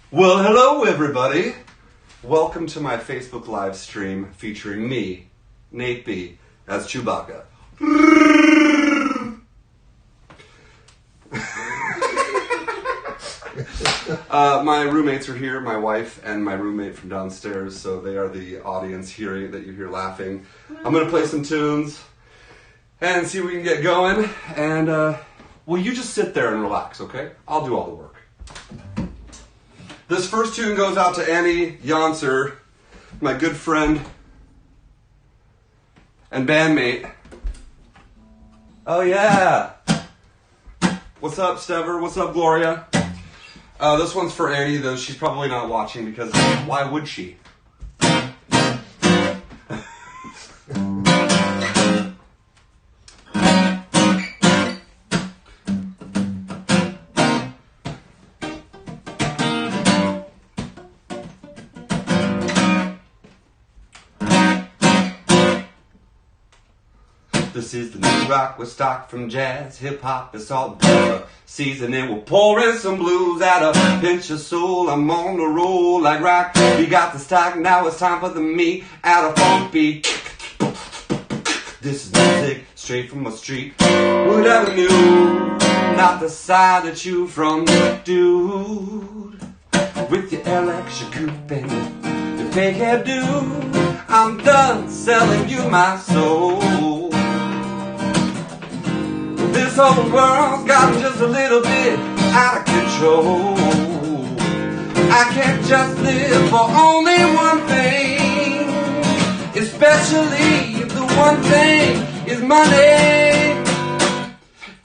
Well, hello everybody. Welcome to my Facebook live stream featuring me, Nate B, as Chewbacca. My roommates are here, my wife and my roommate from downstairs, so they are the audience hearing that you hear laughing. I'm going to play some tunes and see if we can get going. And, well, you just sit there and relax, okay? I'll do all the work. This first tune goes out to Annie Yonser, my good friend and bandmate. Oh yeah! What's up, Stever? What's up, Gloria? This one's for Annie, though she's probably not watching because why would she? This is the new rock with stock from jazz, hip-hop, it's all pepper seasoning. We're pouring some blues out of pinch of soul. I'm on the roll like rock. We got the stock, now it's time for the meat out of funk beat. This is music straight from the street. Whatever knew, not the side that you from the dude with your electric coupe and your fake hairdo. I'm done selling you my soul. This whole world's gotten just a little bit out of control. I can't just live for only one thing, especially if the one thing is money.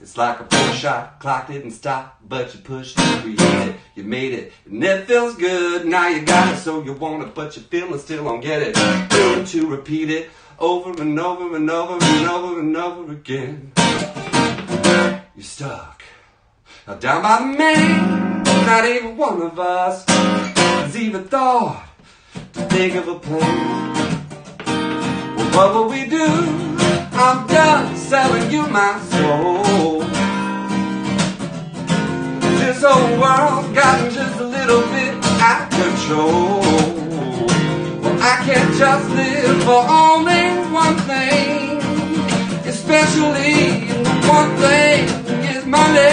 It's like a push shot, clock didn't stop, but you pushed it, you hit it, you made it, and it feels good. Now you got it, so you want it, but you're feeling still don't get it. Feeling to repeat it over and over and over and over and over again. You're stuck now down by the main. Not even one of us has even thought to think of a plan. Well, what will we do? I'm done selling you my soul. This whole world's gotten just a little bit out of control. Well, I can't just live for only one thing, especially if the one thing is money.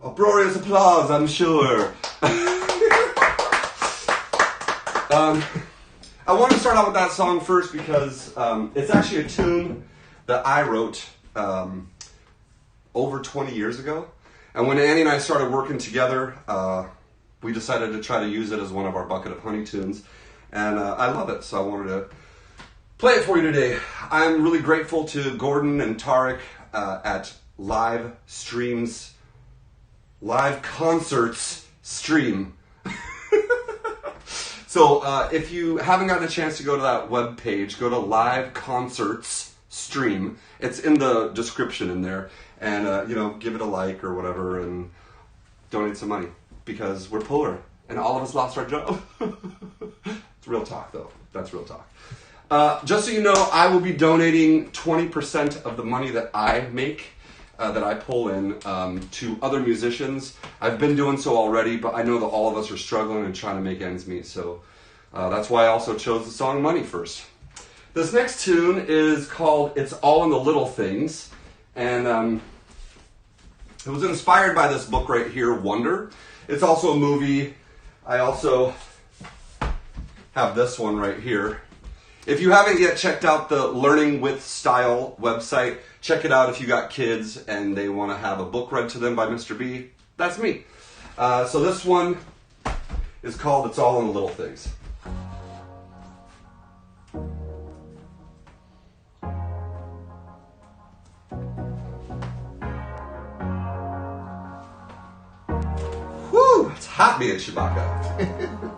Uproarious applause, I'm sure. I want to start out with that song first because it's actually a tune that I wrote over 20 years ago. And when Annie and I started working together, we decided to try to use it as one of our Bucket of Honey tunes. And I love it, so I wanted to play it for you today. I'm really grateful to Gordon and Tarek at Live Concerts Stream. So if you haven't gotten a chance to go to that web page, go to Live Concerts Stream. It's in the description in there. And, give it a like or whatever and donate some money because we're poor and all of us lost our job. It's real talk, though. That's real talk. Just so you know, I will be donating 20% of the money that I make, that I pull in, to other musicians. I've been doing so already, but I know that all of us are struggling and trying to make ends meet, so that's why I also chose the song Money first. This next tune is called It's All in the Little Things, and It was inspired by this book right here, Wonder. It's also a movie. I also have this one right here. If you haven't yet checked out the Learning with Style website, check it out if you got kids and they want to have a book read to them by Mr. B. That's me. So this one is called It's All in the Little Things. Whew, it's hot being Chewbacca.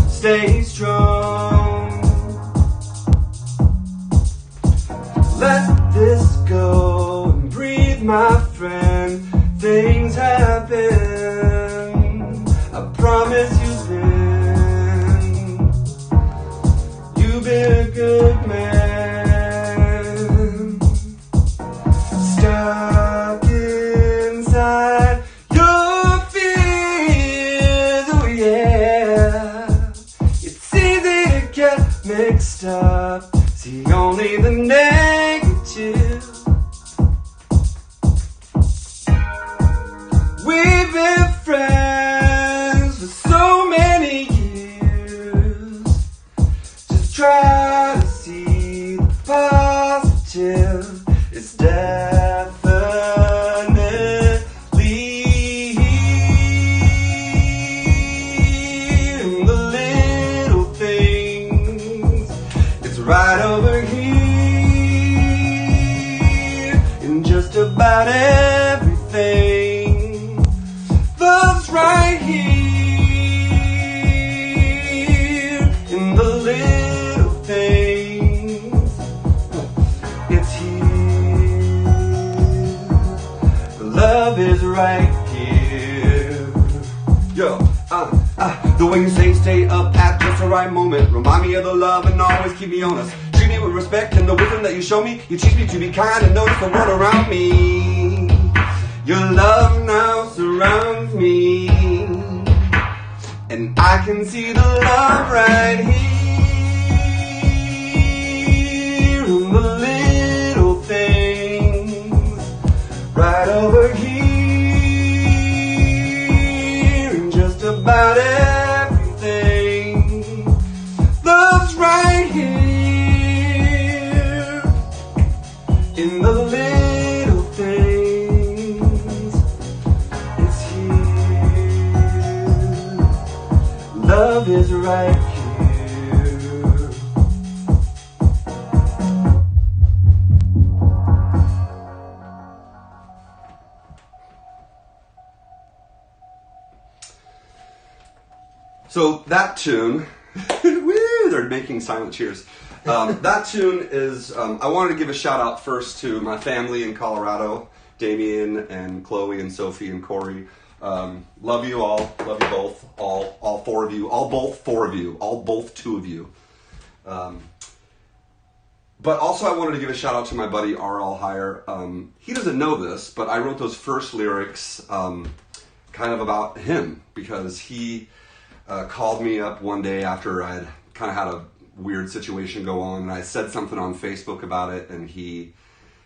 Stay strong. Let this go and breathe, my friend. Things happen. I promise you've been a good man. Stuck inside your fears, oh yeah. Mixed up, see only the negative. We've been friends for so many years. Just try to see the positive. It's definitely in the little things. Right over here, in just about everything. Love's right here, in the little things. It's here, love is right here. Yo, the way you say stay up at just the right moment. Remind me of the love and always keep me honest. Treat me with respect and the wisdom that you show me. You teach me to be kind and notice the world around me. Your love now surrounds me, and I can see the love right here, in the little things. Right over here, in just about everything. Love's right here, in the little things. It's here, love is right here. So that tune, woo, they're making silent cheers. That tune is, I wanted to give a shout out first to my family in Colorado, Damien and Chloe and Sophie and Corey. Love you all, love you both, all four of you, both two of you. But also I wanted to give a shout out to my buddy R.L. Heyer. He doesn't know this, but I wrote those first lyrics kind of about him, because he called me up one day after I'd kind of had a weird situation go on, and I said something on Facebook about it, and he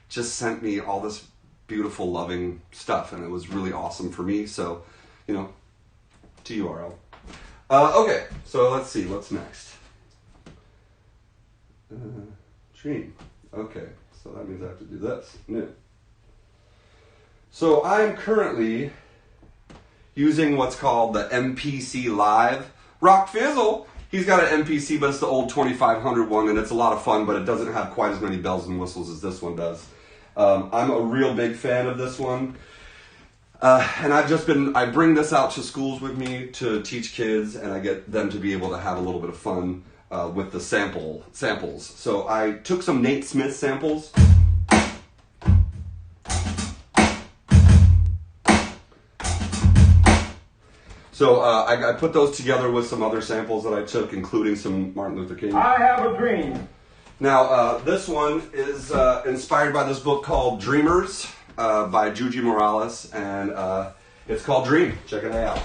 just sent me all this beautiful, loving stuff, and it was really awesome for me. So, you know, to you, RL. Okay, so let's see, what's next? Dream. Okay, so that means I have to do this. New. So I'm currently using what's called the MPC Live. Rock Fizzle, he's got an MPC, but it's the old 2500 one, and it's a lot of fun, but it doesn't have quite as many bells and whistles as this one does. I'm a real big fan of this one. And I bring this out to schools with me to teach kids, and I get them to be able to have a little bit of fun with the samples. So I took some Nate Smith samples. So I put those together with some other samples that I took, including some Martin Luther King. I Have a Dream. Now, this one is inspired by this book called Dreamers by Juji Morales, and it's called Dream. Check it out.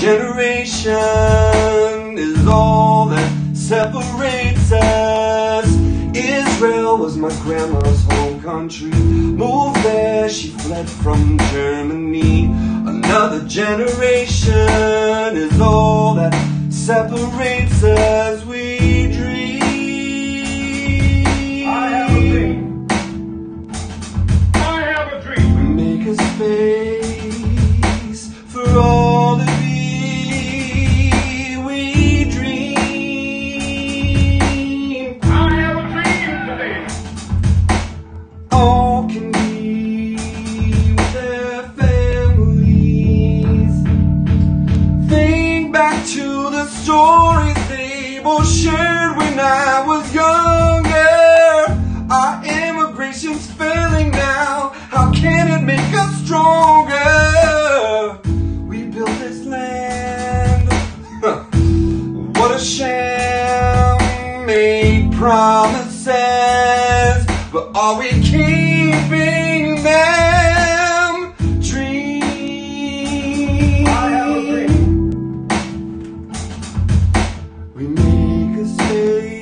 Generation is all that separates us. Israel was my grandma's home country. Moved there, she fled from Germany. Another generation is all that separates us. We dream. I have a dream. I have a dream. We make a space for all the stories they both shared when I was younger. Our immigration's failing now. How can it make us stronger? We built this land. What a sham. Made promises, but are we keeping them? Dream. I have a dream. We make a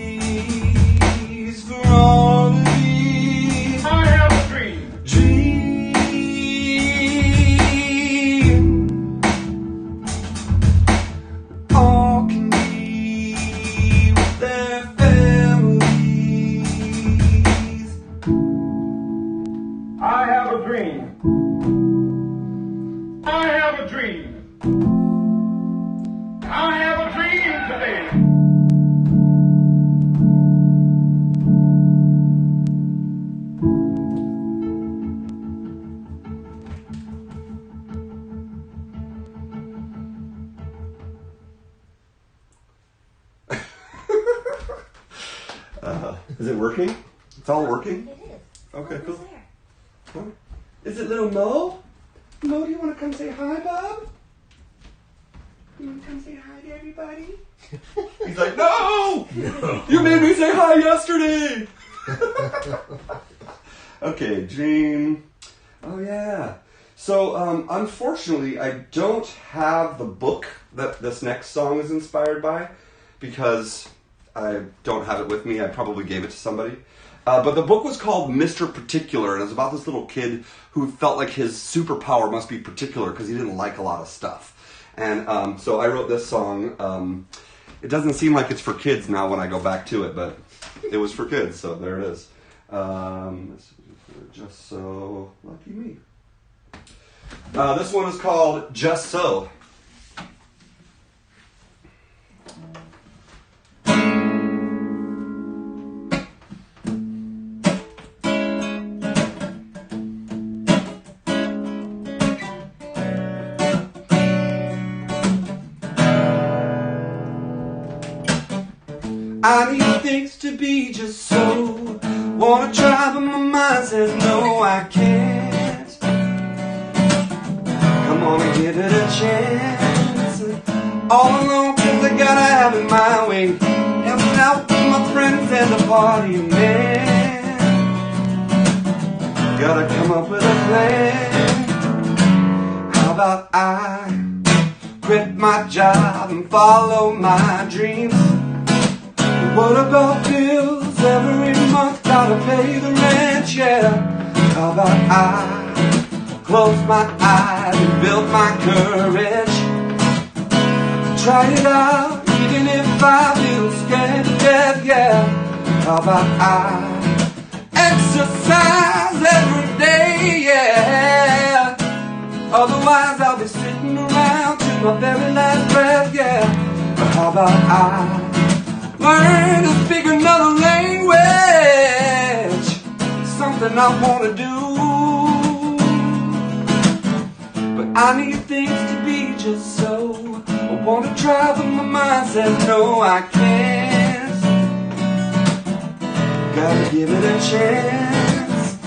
space for all of these. I have a dream. Dream. All can be with their families. I have a dream. I have a dream. I have a dream today. Is it working? It's all working? It is. Okay, cool. There. Huh? Is it little Mo? Mo, do you want to come say hi, Bob? You want to come say hi to everybody? He's like, no! You made me say hi yesterday! Okay, Dream. Oh, yeah. So, unfortunately, I don't have the book that this next song is inspired by because I don't have it with me. I probably gave it to somebody. But the book was called Mr. Particular, and it was about this little kid who felt like his superpower must be particular because he didn't like a lot of stuff. And so I wrote this song. It doesn't seem like it's for kids now when I go back to it, but it was for kids, so there it is. Just So Lucky Me. This one is called Just So. I need things to be just so. Wanna try, but my mind says no, I can't. Come on and give it a chance. All alone, cause I gotta have it my way. Hanging out with my friends and the party man. Gotta come up with a plan. How about I quit my job and follow my dreams? What about bills every month? Gotta pay the rent, yeah. How about I close my eyes and build my courage? Try it out, even if I feel scared to death, yeah. How about I exercise every day, yeah. Otherwise I'll be sitting around till my very last breath, yeah. But how about I learn to speak another language? Something I wanna do. But I need things to be just so. I wanna try, but my mind says no, I can't. Gotta give it a chance.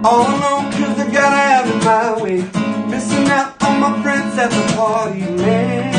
All alone, cause I gotta have it my way. Missing out on my friends at the party, man.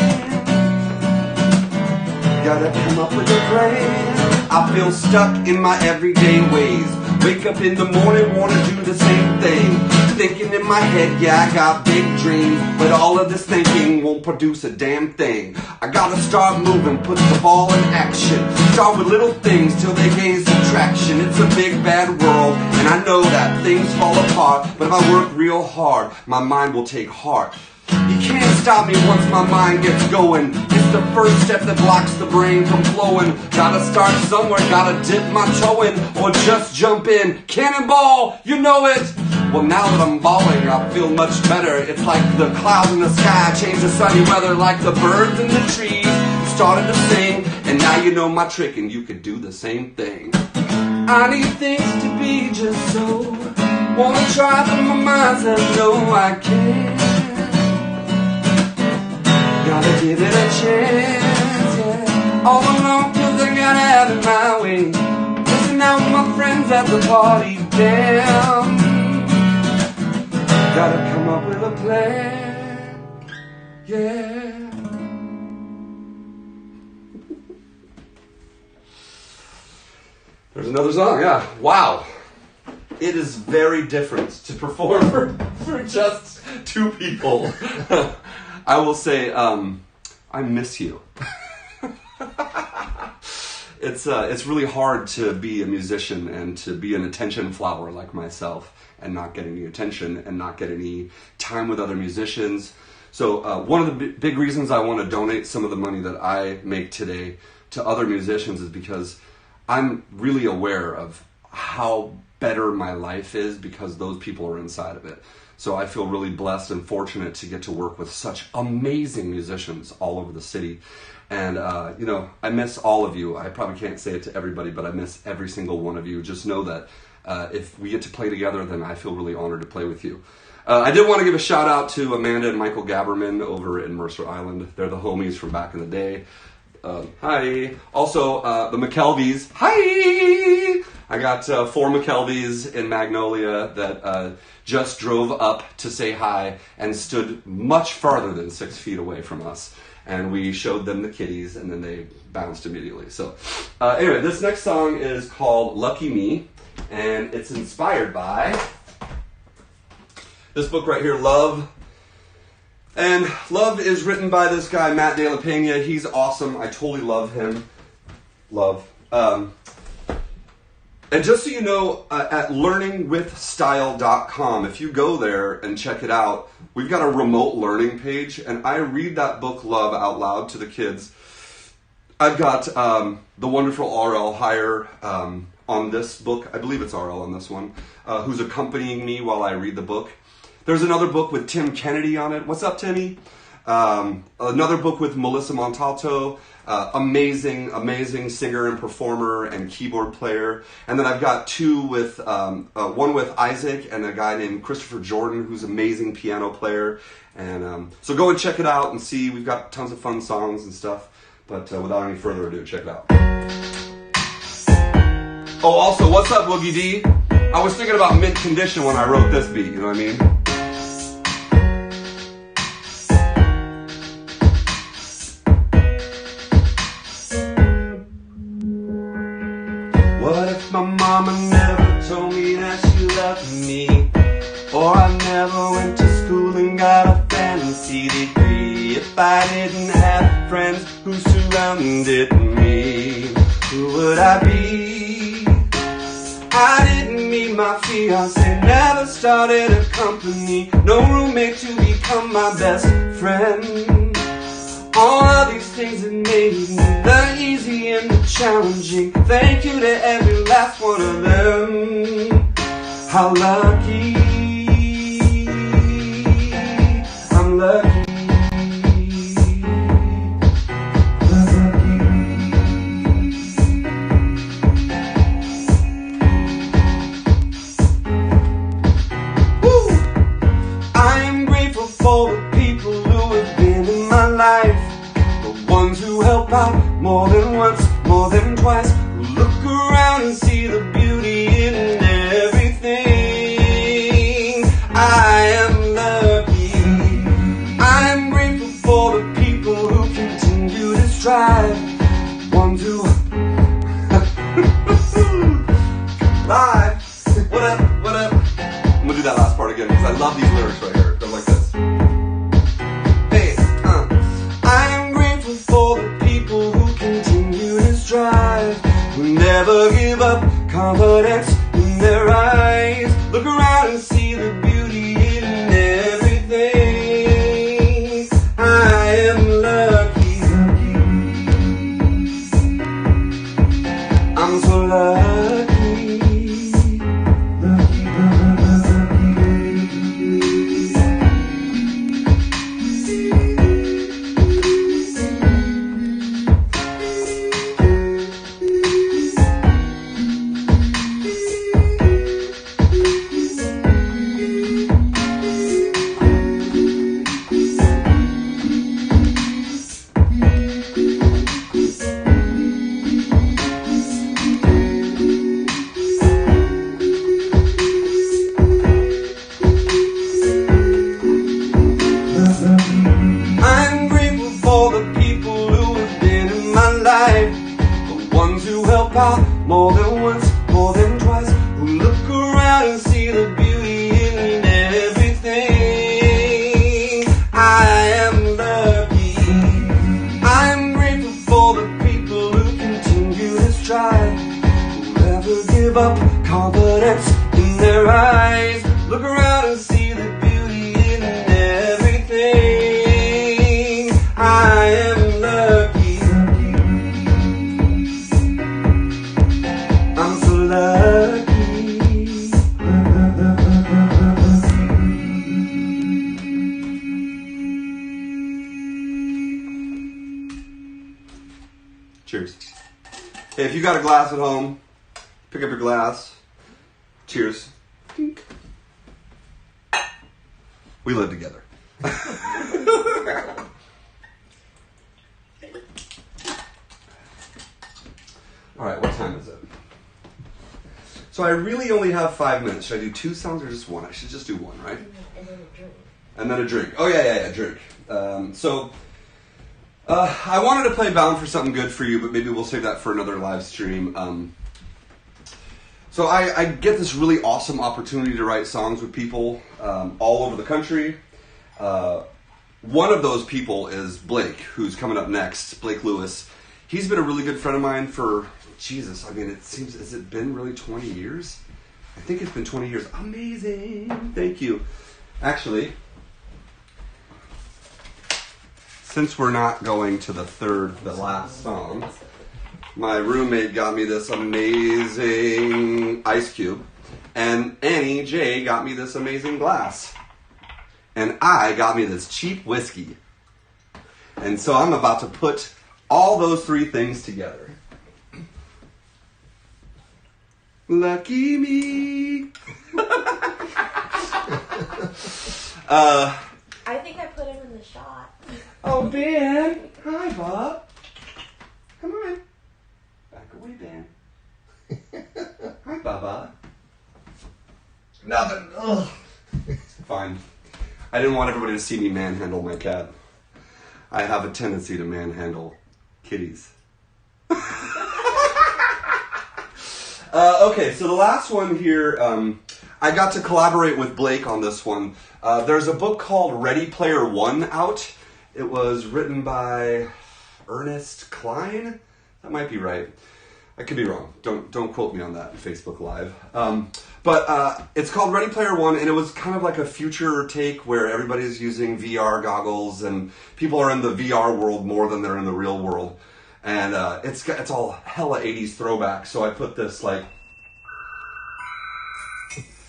Gotta come up with a plan. I feel stuck in my everyday ways. Wake up in the morning, wanna do the same thing. Thinking in my head, yeah, I got big dreams, but all of this thinking won't produce a damn thing. I gotta start moving, put the ball in action. Start with little things till they gain some traction. It's a big bad world, and I know that things fall apart. But if I work real hard, my mind will take heart. You can't stop me once my mind gets going. It's the first step that blocks the brain from flowing. Gotta start somewhere, gotta dip my toe in, or just jump in. Cannonball, you know it! Well, now that I'm balling, I feel much better. It's like the clouds in the sky change to sunny weather, like the birds in the trees started to sing. And now you know my trick, and you could do the same thing. I need things to be just so. Wanna try, but my mind says no, I can't. Gotta give it a chance, yeah. All alone, cause I gotta have it my way. Missing out with my friends at the party, damn. Gotta come up with a plan, yeah. There's another song, yeah. Wow. It is very different to perform for just two people. I will say, I miss you. It's really hard to be a musician and to be an attention flower like myself and not get any attention and not get any time with other musicians. So one of the big reasons I want to donate some of the money that I make today to other musicians is because I'm really aware of how better my life is because those people are inside of it. So I feel really blessed and fortunate to get to work with such amazing musicians all over the city. And, you know, I miss all of you. I probably can't say it to everybody, but I miss every single one of you. Just know that if we get to play together, then I feel really honored to play with you. I did want to give a shout out to Amanda and Michael Gaberman over in Mercer Island. They're the homies from back in the day. Hi. Also, the McKelveys. Hi! I got 4 McKelveys in Magnolia that just drove up to say hi and stood much farther than 6 feet away from us. And we showed them the kitties, and then they bounced immediately. So, anyway, this next song is called Lucky Me, and it's inspired by this book right here, Love. And Love is written by this guy, Matt De La Pena. He's awesome. I totally love him. Love. And just so you know, at learningwithstyle.com, if you go there and check it out, we've got a remote learning page, and I read that book, Love, out loud to the kids. I've got the wonderful R.L. Hire on this book. I believe it's R.L. on this one, who's accompanying me while I read the book. There's another book with Tim Kennedy on it. What's up, Timmy? Another book with Melissa Montalto, amazing singer and performer and keyboard player. And then I've got 2 with, one with Isaac and a guy named Christopher Jordan, who's an amazing piano player. And so go and check it out and see. We've got tons of fun songs and stuff. But without any further ado, check it out. Oh, also, what's up, Woogie D? I was thinking about mint condition when I wrote this beat, you know what I mean? What if my mama never told me that she loved me? friends who surrounded me. Who would I be? I didn't meet my fiancé, never started a company, no roommate to become my best friend. All of these things that made me the easy and the challenging. Thank you to every last one of them. How lucky, I'm lucky. For the people who have been in my life, the ones who help out more than once, more than twice, who look around and see the beauty in everything. I am lucky. I am grateful for the people who continue to strive, ones who live. What up? What up? I'm gonna do that last part again because I love these lyrics right here. They're like this. Who never give up, confidence in their eyes. Look around and see the beauty in everything. I am lucky. I'm so lucky. More than once, more than twice, who look around and see the beauty in everything. I am lucky. I'm grateful for the people who continue to strive, who never give up, confidence in their eyes. Look around and see the beauty in everything. I am lucky. Cheers. Hey, if you got a glass at home, pick up your glass. Cheers. We live together. All right, what time is it? So I really only have 5 minutes. Should I do 2 songs or just one? I should just do one, right? And then a drink. And then a drink. Oh, yeah, drink. I wanted to play Bound for something good for you, but maybe we'll save that for another live stream. So I get this really awesome opportunity to write songs with people all over the country. One of those people is Blake, who's coming up next, Blake Lewis. He's been a really good friend of mine for, Jesus, I mean, it seems, has it been really 20 years? I think it's been 20 years. Amazing. Thank you. Actually, since we're not going to the last song, my roommate got me this amazing ice cube, and Annie J got me this amazing glass, and I got me this cheap whiskey. And so I'm about to put all those 3 things together. Lucky me. I think I put him in the shot. Oh, Ben. Hi, Bob. Come on. Back away, Ben. Hi, Baba. Nothing. Ugh. Fine. I didn't want everybody to see me manhandle my cat. I have a tendency to manhandle kitties. Okay, so the last one here, I got to collaborate with Blake on this one. There's a book called Ready Player One out. It was written by, Ernest Klein. That might be right. I could be wrong. Don't quote me on that in Facebook Live. But it's called Ready Player One, and it was kind of like a future take where everybody's using VR goggles and people are in the VR world more than they're in the real world. And it's all hella 80s throwback. So I put this like,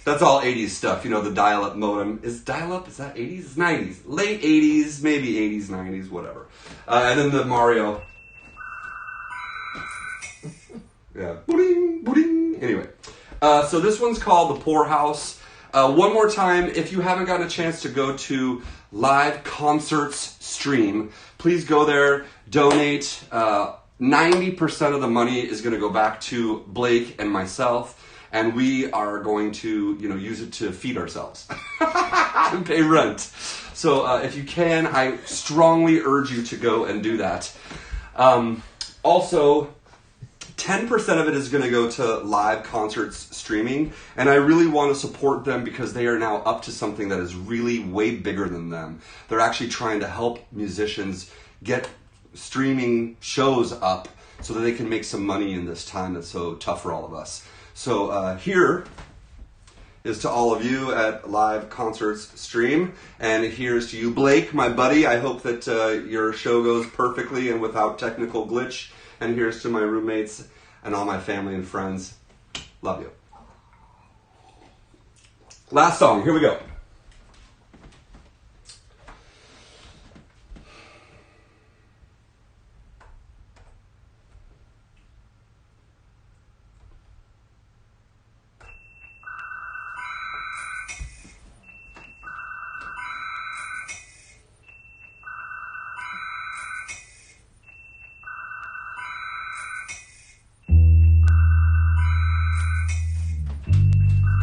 that's all 80s stuff. You know, the dial-up modem. Is dial-up, is that 80s? It's 90s. Late 80s, maybe 80s, 90s, whatever. And then the Mario. Yeah. Boing, boing. Anyway. So this one's called The Poorhouse. One more time, if you haven't gotten a chance to go to Live Concerts Stream, please go there, donate. 90% of the money is going to go back to Blake and myself, and we are going to, use it to feed ourselves and pay rent. So if you can, I strongly urge you to go and do that. Also, 10% of it is going to go to Live Concerts Streaming, and I really want to support them because they are now up to something that is really way bigger than them. They're actually trying to help musicians get streaming shows up so that they can make some money in this time that's so tough for all of us. So here is to all of you at Live Concerts Stream, and here's to you, Blake, my buddy. I hope that your show goes perfectly and without technical glitch. And here's to my roommates and all my family and friends. Love you. Last song, here we go.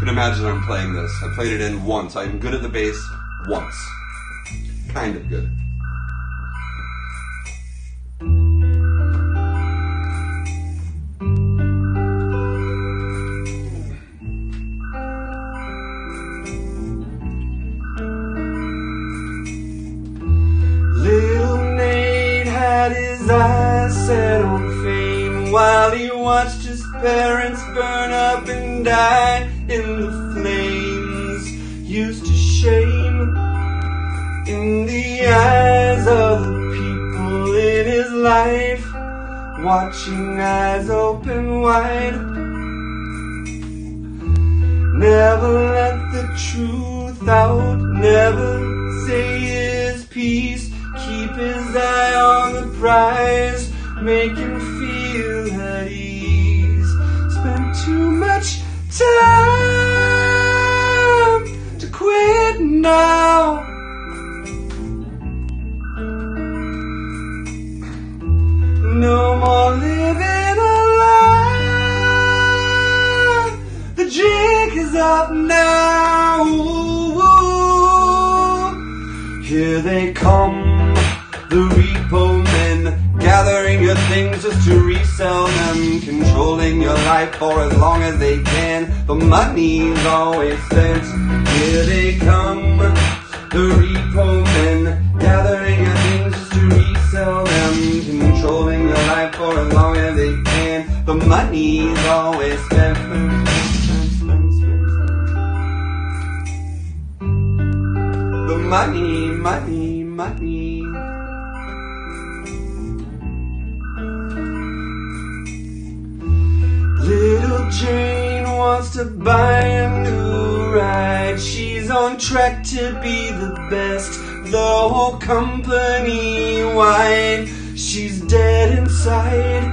Imagine I'm playing this. I played it in once. I'm good at the bass once. Kind of good. Little Nate had his eyes set on fame while he watched his parents burn up and die in the flames. Used to shame in the eyes of the people in his life, watching eyes open wide. Never let the truth out, never say his piece, keep his eye on the prize, make him feel at ease. Spend too much time to quit now. No more living a lie. The jig is up now. Here they come, the repo men, gathering your things just to resell them, controlling your life for as long as they can. The money's always spent. Here they come, the repo men, gathering your things just to resell them, controlling your life for as long as they can. The money's always spent. The money, money, money. Little Jane wants to buy a new ride. She's on track to be the best, the whole company wide. She's dead inside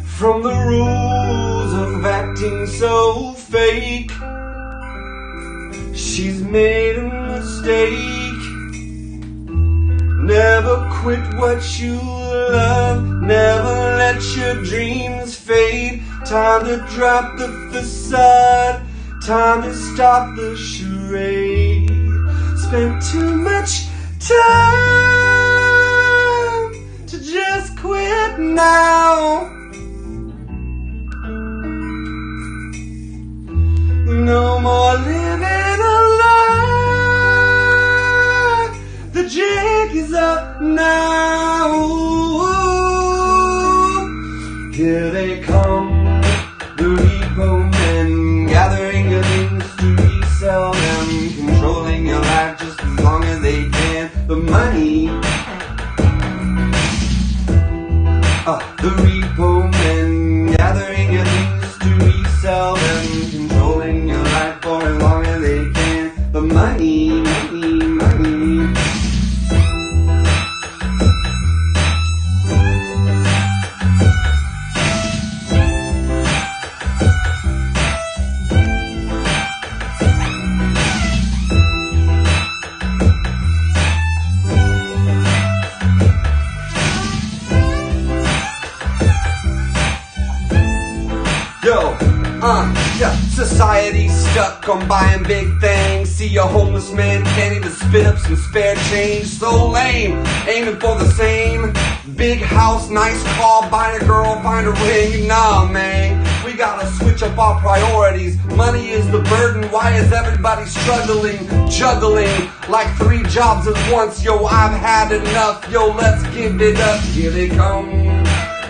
from the rules of acting so fake. She's made a mistake. Never quit what you love, never let your dreams fade. Time to drop the facade, time to stop the charade. Spent too much time to just quit now. No more living a lie. The jig is up now. The repo men gathering your things to resell them, controlling your life for as long as they can. The money, money, money. Yeah, society's stuck on buying big things. See a homeless man can't even spit up some spare change. So lame, aiming for the same. Big house, nice car, buying a girl, find a ring. Nah, man, we gotta switch up our priorities. Money is the burden, why is everybody struggling? Juggling like 3 jobs at once. Yo, I've had enough, yo, let's give it up. Here they come,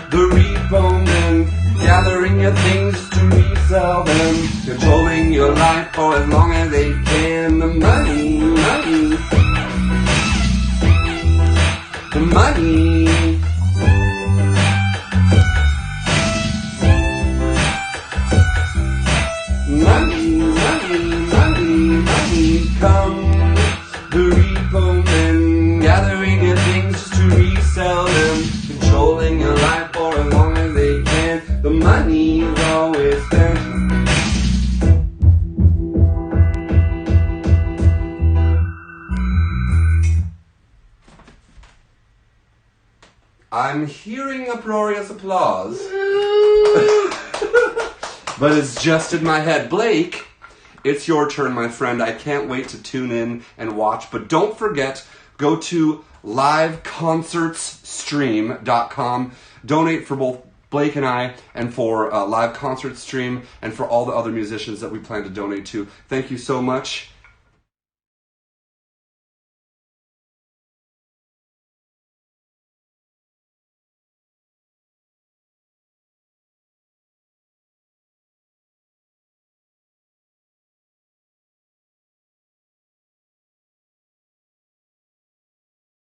the repo men, gathering your things to resell them, controlling your life for as long as they can. The money, money, the money. Money, money, money, money, come. The repo men, gathering your things just to resell them, controlling your life for as long as they can. The money's always spent. I'm hearing uproarious applause. But it's just in my head. Blake, it's your turn, my friend. I can't wait to tune in and watch. But don't forget, go to liveconcertsstream.com. Donate for both Blake and I, and for Live Concert Stream, and for all the other musicians that we plan to donate to. Thank you so much.